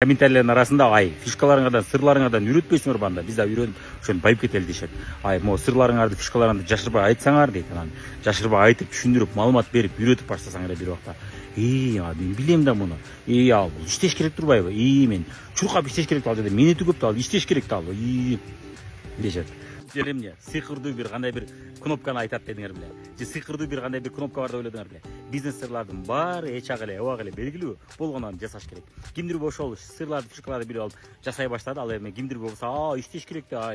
комментарийлердин арасында фишкаларыңардан сырларыңардан үйрөтпөйсүңөр банда биз да үйрөнүп ошону байып кетели дешет. Могу сырларыңарды фишкаларыңарды жашырбай айтсаңар дейт. Анан жашырбай айтып түшүндүрүп маалымат берип үйрөтүп баштасаңар бир убакта мен билем да муну. Ал иштеш керек турбайбы? Мен чуркап иштеш керек да ал жерде. Менети көп да ал иштеш керек да ал. Дешет. Эмне сыйкырдуу бир кандай бир кнопканы айтат дедиңер беле? Же сыйкырдуу бир кандай бир кнопка бар деп ойладыңар беле? Бизнес сырлардын баары эч ак эле, убак эле белгилүү болгондон жасаш керек. Кимдир ошол сырларды, фишкаларды билип алып жасай баштады. Ал эми кимдир болсо, иштеш керек да,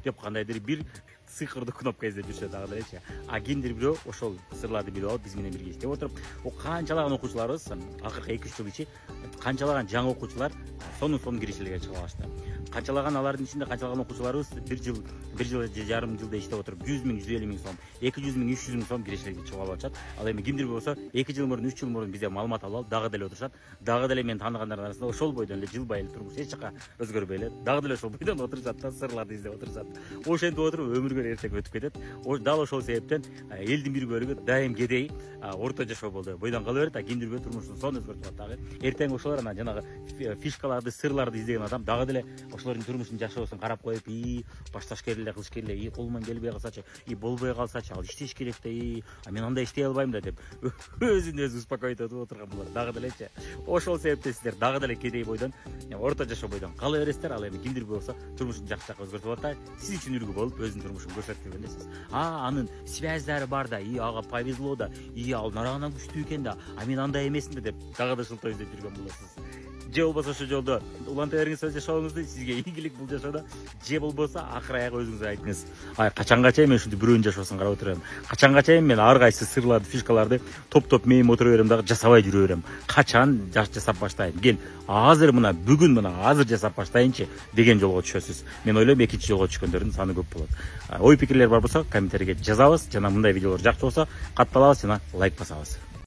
деп кандайдыр бир сыйкырдуу кнопка издеп жүрсө дагы делечи. Кимдир бирөө ошол сырларды билип алып биз менен бирге иштеп отуруп, канчалаган окуучуларыбыз акыркы 2-3 жыл ичи канчалаган жаңы окуучулар сонун киришелерге чыга башты. Канчалаган алардын ичинде канчалаган окуучуларыбыз бир жыл жарым жылда иштеп отуруп 100 миң, 150 миң сом, 200 миң, 300 миң сом киришелерге чыгып алып атышат. Ал эми кимдир болсо 2 жыл мурун, 3 жыл мурун бизде маалымат алып дагы деле отурушат. Дагы деле мен тааныгандардын арасында ошол бойдон эле жылбай эле турмуш эч жака өзгөрбөй эле дагы деле ошол бойдон отурушат да, сырларды издеп отурушат. Ошентип отуруп өмүргө эртең өтүп кетет. Дал ошол себептен элдин бир бөлүгү дайым кедей, орто жашоо болду. Бойдон кала берет, кимдир турмуштун сонун өзгөртүп атат дагы. Эртең ошолор анан жанагы фишкаларды, сырларды издеген адам дагы деле ошолордун турмушун жашоосун карап коюп, башташ керек, кылыш керек, колуман келбей калсачы, болбой калсачы, ал иштеш керек да, мен андай иштей албайм да деп өзүн өзү успокоить этип отурган булар. Дагы делечи. Ошол себептен сиздер дагы деле кедей бойдон, орто жашоо бойдон кала бересиздер. Ал эми кимдир болсо турмушун жакшы жакка өзгөртүп атат, сиз үчүн үлгү болуп өзүнүн турмушун көрсөтүп жүргөндесиз. Анын связьдары бар да, ага повезло да, ал нарагынан күчтүү экен да, мен андай эмесмин да деп дагы да шылтоо издеп жүргөн болосуз. Же болбосо ошол жолдо уланта бериңиз өз жашооңузду, сизге ийгилик бул жашоодо. Же болбосо акыр аягы өзүңүз айтыңыз. Качанга чейин мен ушинтип бирөөнүн жашоосун карап отурам. Качанга чейин мен ар кайсы сырларды, фишкаларды топ мейим отура берем дагы жасабай жүрө берем. Качан жасап баштайм? Кел, азыр мына бүгүн азыр жасап баштайынчы деген жолго түшөсүз. Мен ойлойм экинчи жолго түшкөндөрдүн саны көп болот. Ой пикирлер бар болсо комментарийге жазабыз. Жана мындай видеолор жакшы болсо катталабыз жана лайк басабыз.